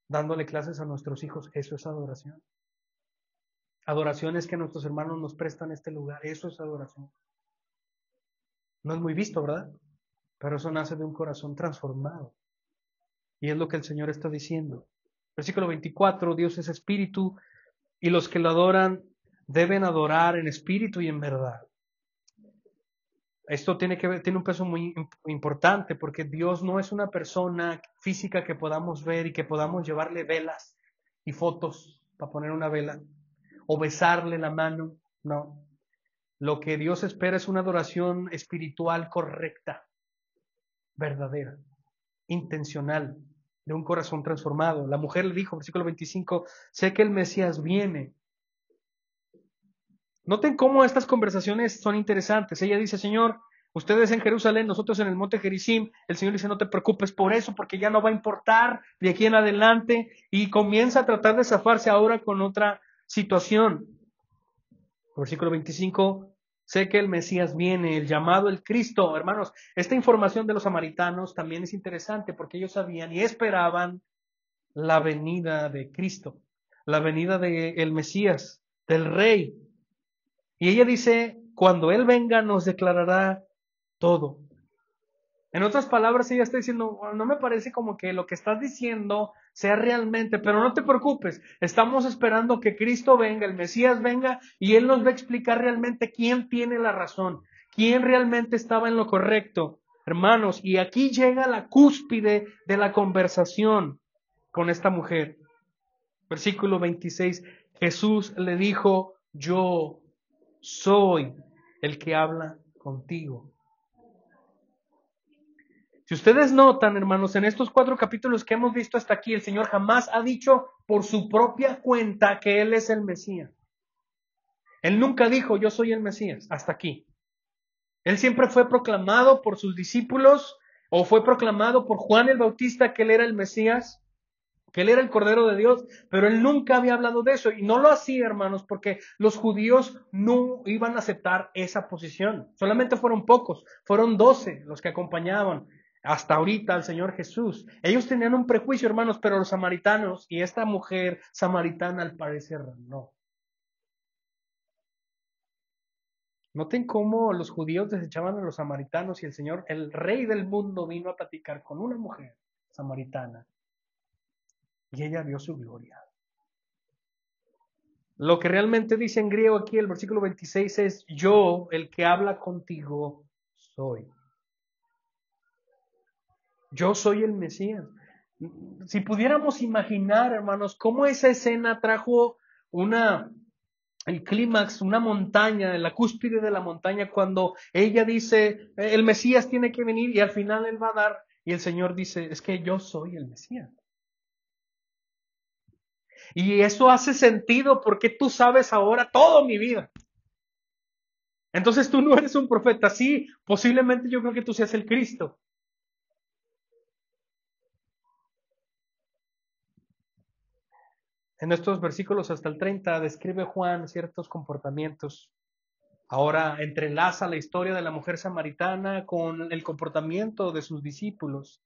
dándole clases a nuestros hijos. Eso es adoración. Adoración es que nuestros hermanos nos prestan este lugar. Eso es adoración. No es muy visto, ¿verdad? Pero eso nace de un corazón transformado. Y es lo que el Señor está diciendo. Versículo 24, Dios es espíritu y los que lo adoran deben adorar en espíritu y en verdad. Esto tiene un peso muy importante porque Dios no es una persona física que podamos ver y que podamos llevarle velas y fotos para poner una vela o besarle la mano. No. Lo que Dios espera es una adoración espiritual correcta, verdadera, intencional, de un corazón transformado. La mujer le dijo, versículo 25, sé que el Mesías viene. Noten cómo estas conversaciones son interesantes. Ella dice, Señor, ustedes en Jerusalén, nosotros en el monte Gerizim. El Señor dice, no te preocupes por eso, porque ya no va a importar de aquí en adelante. Y comienza a tratar de zafarse ahora con otra situación. Versículo 25, sé que el Mesías viene, el llamado, el Cristo. Hermanos, esta información de los samaritanos también es interesante porque ellos sabían y esperaban la venida de Cristo, la venida del Mesías, del Rey. Y ella dice, cuando Él venga nos declarará todo. En otras palabras, ella está diciendo, no me parece como que lo que estás diciendo sea realmente, pero no te preocupes, estamos esperando que Cristo venga, el Mesías venga, y Él nos va a explicar realmente quién tiene la razón, quién realmente estaba en lo correcto. Hermanos, y aquí llega la cúspide de la conversación con esta mujer. Versículo 26, Jesús le dijo, yo soy el que habla contigo. Si ustedes notan, hermanos, en estos 4 capítulos que hemos visto hasta aquí, el Señor jamás ha dicho por su propia cuenta que Él es el Mesías. Él nunca dijo, yo soy el Mesías, hasta aquí. Él siempre fue proclamado por sus discípulos o fue proclamado por Juan el Bautista que Él era el Mesías, que Él era el Cordero de Dios, pero Él nunca había hablado de eso. Y no lo hacía, hermanos, porque los judíos no iban a aceptar esa posición. Solamente fueron pocos, fueron 12 los que acompañaban hasta ahorita al Señor Jesús. Ellos tenían un prejuicio, hermanos, pero los samaritanos y esta mujer samaritana al parecer no. Noten cómo los judíos desechaban a los samaritanos y el Señor, el Rey del mundo, vino a platicar con una mujer samaritana y ella vio su gloria. Lo que realmente dice en griego aquí el versículo 26 es, yo, el que habla contigo, soy. Yo soy el Mesías. Si pudiéramos imaginar, hermanos, cómo esa escena trajo el clímax, una montaña, en la cúspide de la montaña, cuando ella dice, el Mesías tiene que venir y al final Él va a dar, y el Señor dice, es que yo soy el Mesías. Y eso hace sentido porque tú sabes ahora toda mi vida. Entonces tú no eres un profeta, sí, posiblemente yo creo que tú seas el Cristo. En estos versículos hasta el 30 describe Juan ciertos comportamientos. Ahora entrelaza la historia de la mujer samaritana con el comportamiento de sus discípulos.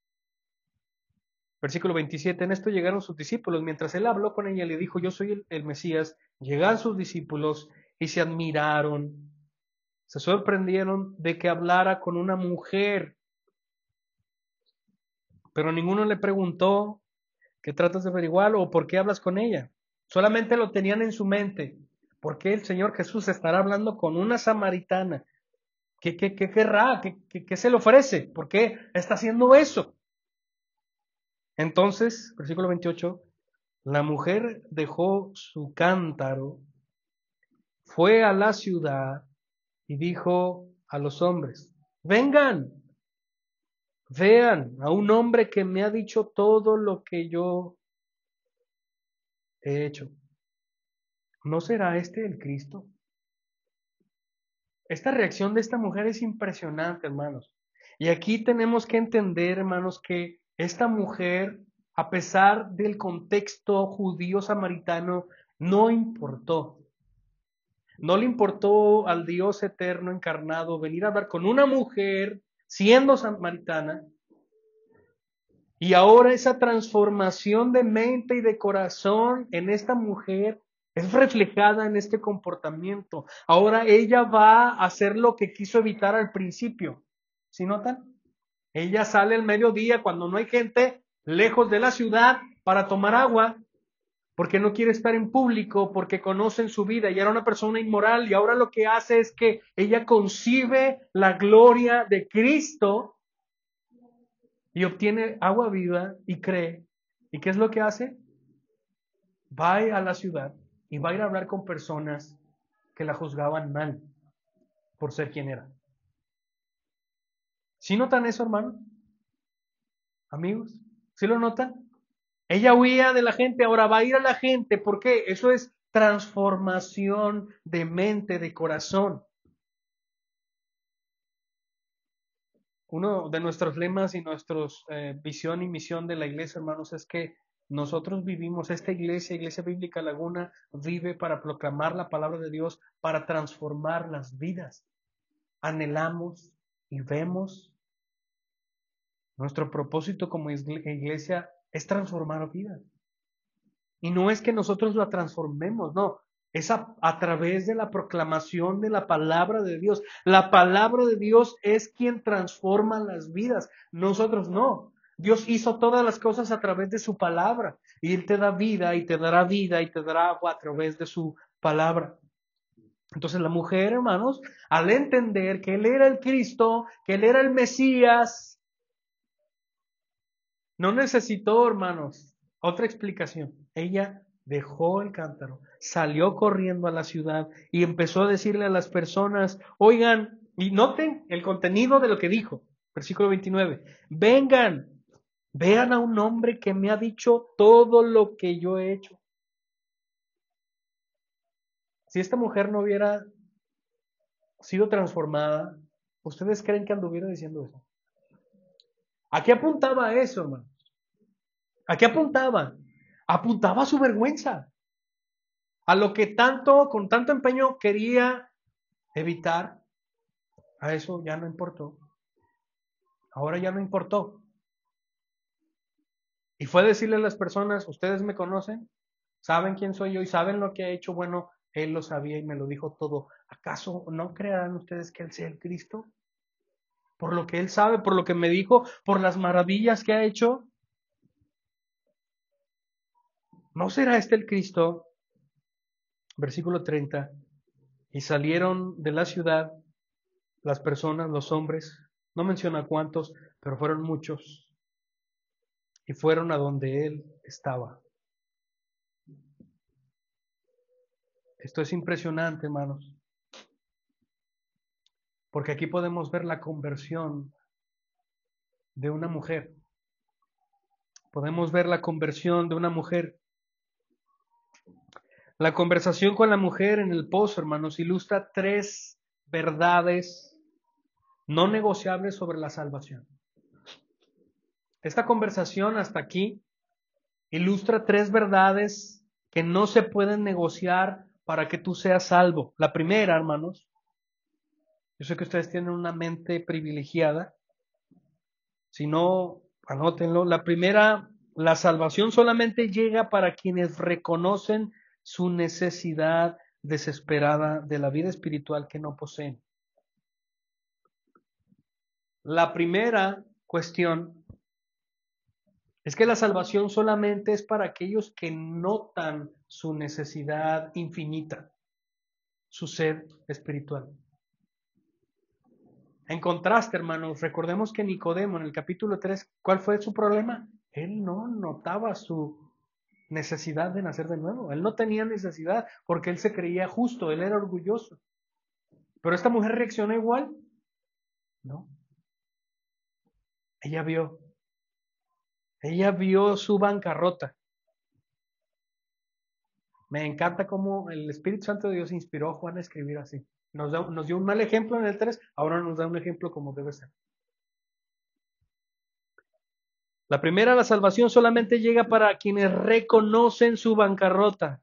Versículo 27, en esto llegaron sus discípulos. Mientras él habló con ella, le dijo, yo soy el Mesías. Llegaron sus discípulos y se admiraron, se sorprendieron de que hablara con una mujer. Pero ninguno le preguntó, ¿qué tratas de averiguar o por qué hablas con ella? Solamente lo tenían en su mente. ¿Por qué el Señor Jesús estará hablando con una samaritana? ¿Qué querrá? ¿Qué se le ofrece? ¿Por qué está haciendo eso? Entonces, versículo 28, la mujer dejó su cántaro, fue a la ciudad y dijo a los hombres, vengan, vean a un hombre que me ha dicho todo lo que yo he hecho. ¿No será este el Cristo? Esta reacción de esta mujer es impresionante, hermanos. Y aquí tenemos que entender, hermanos, que esta mujer, a pesar del contexto judío samaritano, no importó. No le importó al Dios eterno encarnado venir a hablar con una mujer siendo samaritana. Y ahora esa transformación de mente y de corazón en esta mujer es reflejada en este comportamiento. Ahora ella va a hacer lo que quiso evitar al principio. ¿Sí notan? Ella sale al mediodía cuando no hay gente, lejos de la ciudad, para tomar agua, porque no quiere estar en público, porque conocen su vida y era una persona inmoral, y ahora lo que hace es que ella concibe la gloria de Cristo y obtiene agua viva y cree. ¿Y qué es lo que hace? Va a la ciudad y va a ir a hablar con personas que la juzgaban mal por ser quien era. ¿Sí notan eso, hermano? Amigos, ¿sí lo notan? Ella huía de la gente, ahora va a ir a la gente. ¿Por qué? Eso es transformación de mente, de corazón. Uno de nuestros lemas y nuestros visión y misión de la iglesia, hermanos, es que nosotros vivimos, esta iglesia, Iglesia Bíblica Laguna, vive para proclamar la palabra de Dios, para transformar las vidas. Anhelamos y vemos. Nuestro propósito como iglesia es transformar vidas. Y no es que nosotros la transformemos, no. Es a través de la proclamación de la palabra de Dios. La palabra de Dios es quien transforma las vidas. Nosotros no. Dios hizo todas las cosas a través de su palabra. Y Él te da vida y te dará vida y te dará agua a través de su palabra. Entonces la mujer, hermanos, al entender que Él era el Cristo, que Él era el Mesías, no necesitó, hermanos, otra explicación. Ella dejó el cántaro, salió corriendo a la ciudad y empezó a decirle a las personas, oigan, y noten el contenido de lo que dijo, versículo 29, vengan, vean a un hombre que me ha dicho todo lo que yo he hecho. Si esta mujer no hubiera sido transformada, ¿ustedes creen que anduviera diciendo eso? ¿A qué apuntaba eso, hermano? ¿A qué apuntaba? Apuntaba a su vergüenza. A lo que tanto, con tanto empeño quería evitar, a eso ya no importó. Ahora ya no importó. Y fue decirle a las personas, ustedes me conocen, saben quién soy yo y saben lo que he hecho. Bueno, Él lo sabía y me lo dijo todo. ¿Acaso no creerán ustedes que Él sea el Cristo? Por lo que Él sabe, por lo que me dijo, por las maravillas que ha hecho. ¿No será este el Cristo? Versículo 30. Y salieron de la ciudad las personas, los hombres, no menciona cuántos, pero fueron muchos, y fueron a donde él estaba. Esto es impresionante, hermanos, porque aquí podemos ver la conversión de una mujer. Podemos ver la conversión de una mujer. La conversación con la mujer en el pozo, hermanos, ilustra tres verdades no negociables sobre la salvación. Esta conversación hasta aquí ilustra tres verdades que no se pueden negociar para que tú seas salvo. La primera, hermanos, yo sé que ustedes tienen una mente privilegiada. Si no, anótenlo. La primera, la salvación solamente llega para quienes reconocen su necesidad desesperada de la vida espiritual que no poseen. La primera cuestión es que la salvación solamente es para aquellos que notan su necesidad infinita, su sed espiritual. En contraste, hermanos, recordemos que Nicodemo en el capítulo 3, ¿cuál fue su problema? Él no notaba su necesidad de nacer de nuevo. Él no tenía necesidad porque él se creía justo, él era orgulloso. Pero esta mujer reaccionó igual. No. Ella vio su bancarrota. Me encanta cómo el Espíritu Santo de Dios inspiró a Juan a escribir así. Nos dio un mal ejemplo en el 3, ahora nos da un ejemplo como debe ser. La primera, la salvación solamente llega para quienes reconocen su bancarrota.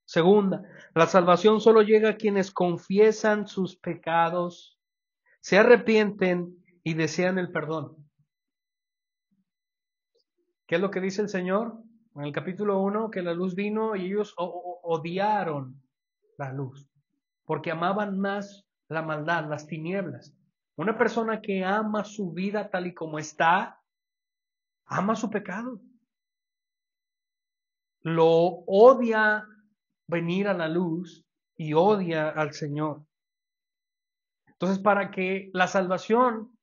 Segunda, la salvación solo llega a quienes confiesan sus pecados, se arrepienten y desean el perdón. ¿Qué es lo que dice el Señor? En el capítulo 1, que la luz vino y ellos odiaron la luz, porque amaban más la maldad, las tinieblas. Una persona que ama su vida tal y como está, ama su pecado. Lo odia venir a la luz y odia al Señor. Entonces, para que la salvación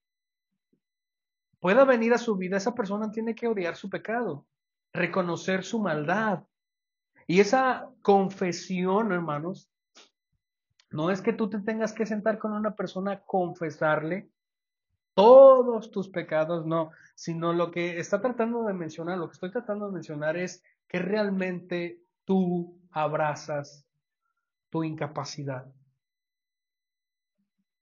pueda venir a su vida, esa persona tiene que odiar su pecado, reconocer su maldad. Y esa confesión, hermanos, no es que tú te tengas que sentar con una persona a confesarle todos tus pecados, no, sino lo que está tratando de mencionar, lo que estoy tratando de mencionar es que realmente tú abrazas tu incapacidad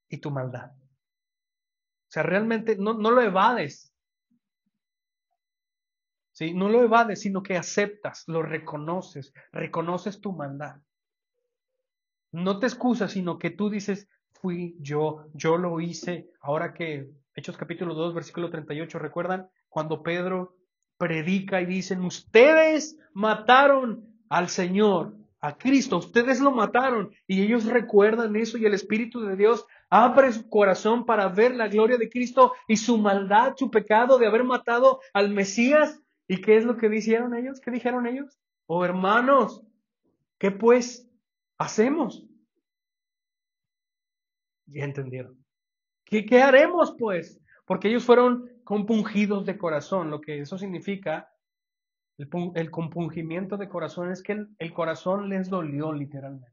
y tu maldad. O sea, realmente no lo evades, ¿sí? No lo evades, sino que aceptas, lo reconoces, reconoces tu maldad. No te excusas, sino que tú dices, fui yo lo hice. Ahora que Hechos capítulo 2, versículo 38, ¿recuerdan? Cuando Pedro predica y dicen, ustedes mataron al Señor, a Cristo, ustedes lo mataron. Y ellos recuerdan eso y el Espíritu de Dios abre su corazón para ver la gloria de Cristo y su maldad, su pecado de haber matado al Mesías. ¿Y qué es lo que dijeron ellos? ¿Qué dijeron ellos? Oh, hermanos, ¿qué pues hacemos? Ya entendieron. ¿Qué haremos pues? Porque ellos fueron compungidos de corazón. Lo que eso significa, el compungimiento de corazón es que el corazón les dolió literalmente.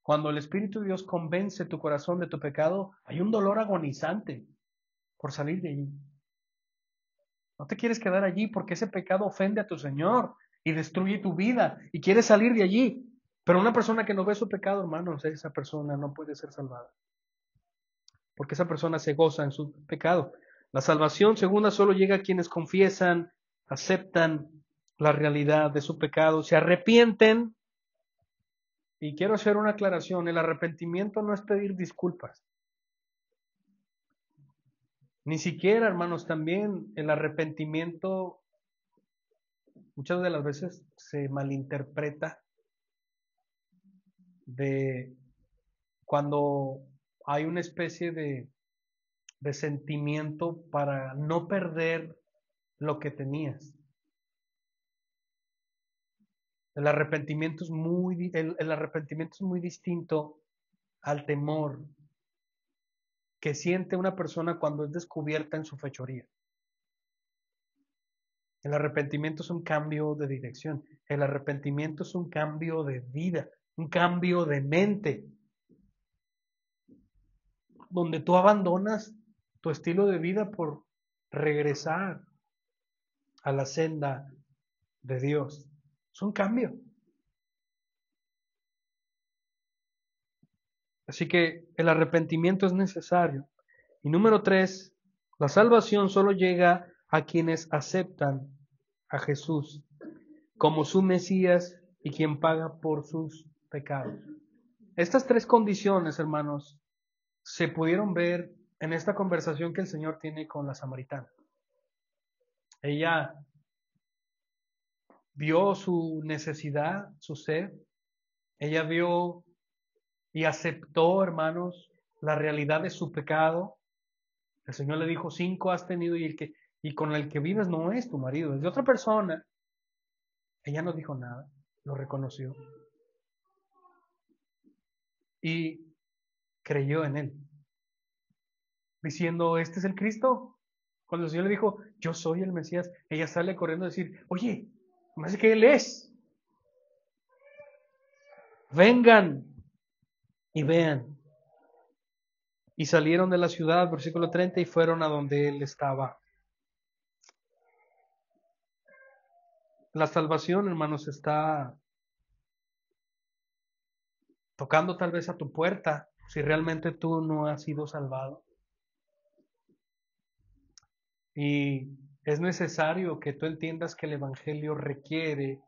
Cuando el Espíritu de Dios convence tu corazón de tu pecado, hay un dolor agonizante por salir de allí. No te quieres quedar allí porque ese pecado ofende a tu Señor y destruye tu vida y quieres salir de allí. Pero una persona que no ve su pecado, hermanos, esa persona no puede ser salvada, porque esa persona se goza en su pecado. La salvación segunda solo llega a quienes confiesan, aceptan la realidad de su pecado, se arrepienten. Y quiero hacer una aclaración, el arrepentimiento no es pedir disculpas. Ni siquiera, hermanos, también el arrepentimiento muchas de las veces se malinterpreta de cuando hay una especie de sentimiento para no perder lo que tenías. El arrepentimiento es el arrepentimiento es muy distinto al temor que siente una persona cuando es descubierta en su fechoría. El arrepentimiento es un cambio de dirección. El arrepentimiento es un cambio de vida, un cambio de mente, donde tú abandonas tu estilo de vida por regresar a la senda de Dios. Es un cambio. Así que el arrepentimiento es necesario. Y número 3, la salvación solo llega a quienes aceptan a Jesús. como su Mesías y quien paga por sus pecados. Estas tres condiciones, hermanos, se pudieron ver en esta conversación que el Señor tiene con la samaritana. Ella vio su necesidad, su sed. Ella vio y aceptó, hermanos, la realidad de su pecado. El Señor le dijo, 5 has tenido y con el que vives no es tu marido, es de otra persona. Ella no dijo nada, lo reconoció. Y creyó en él, diciendo, ¿este es el Cristo? Cuando el Señor le dijo, yo soy el Mesías, ella sale corriendo a decir, oye, me parece que Él es. Vengan y vean. Y salieron de la ciudad, versículo 30, y fueron a donde Él estaba. La salvación, hermanos, está tocando tal vez a tu puerta, si realmente tú no has sido salvado. Y es necesario que tú entiendas que el Evangelio requiere,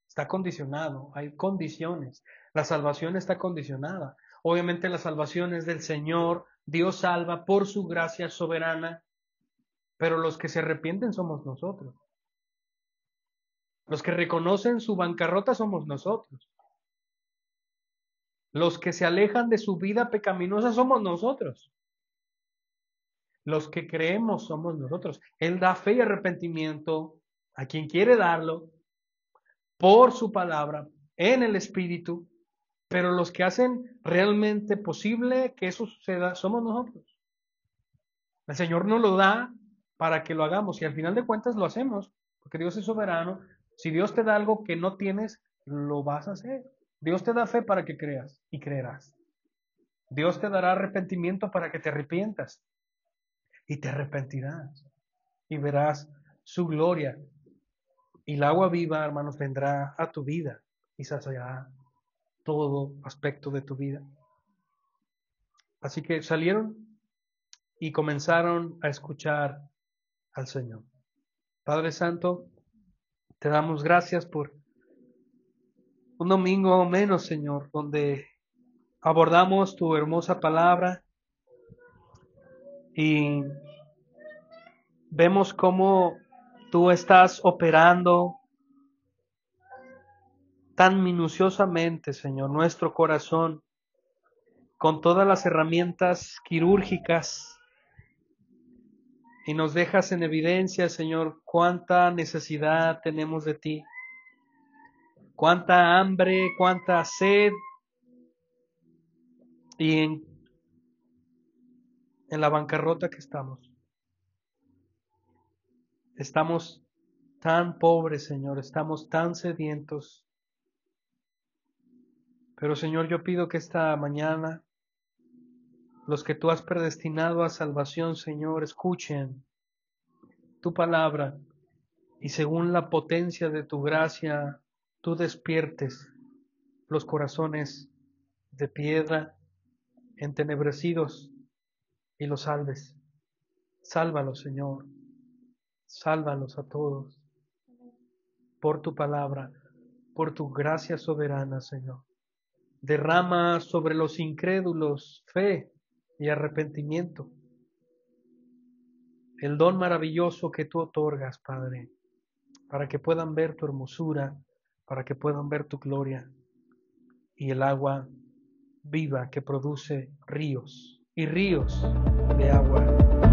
está condicionado, hay condiciones. La salvación está condicionada. Obviamente la salvación es del Señor, Dios salva por su gracia soberana, pero los que se arrepienten somos nosotros. Los que reconocen su bancarrota somos nosotros. Los que se alejan de su vida pecaminosa somos nosotros. Los que creemos somos nosotros. Él da fe y arrepentimiento a quien quiere darlo por su palabra, en el Espíritu, pero los que hacen realmente posible que eso suceda somos nosotros. El Señor nos lo da para que lo hagamos y al final de cuentas lo hacemos, porque Dios es soberano. Si Dios te da algo que no tienes, lo vas a hacer. Dios te da fe para que creas y creerás. Dios te dará arrepentimiento para que te arrepientas y te arrepentirás y verás su gloria. Y el agua viva, hermanos, vendrá a tu vida y saciará todo aspecto de tu vida. Así que salieron y comenzaron a escuchar al Señor. Padre Santo, te damos gracias por un domingo menos, Señor, donde abordamos tu hermosa palabra y vemos cómo tú estás operando tan minuciosamente, Señor, nuestro corazón, con todas las herramientas quirúrgicas, y nos dejas en evidencia, Señor, cuánta necesidad tenemos de ti, cuánta hambre, cuánta sed, y en la bancarrota que estamos. Estamos tan pobres, Señor, estamos tan sedientos. Pero, Señor, yo pido que esta mañana los que tú has predestinado a salvación, Señor, escuchen tu palabra y según la potencia de tu gracia, tú despiertes los corazones de piedra entenebrecidos y los salves. Sálvalos, Señor. Sálvalos a todos por tu palabra, por tu gracia soberana, Señor. Derrama sobre los incrédulos fe y arrepentimiento. El don maravilloso que tú otorgas, Padre, para que puedan ver tu hermosura, para que puedan ver tu gloria y el agua viva que produce ríos y ríos de agua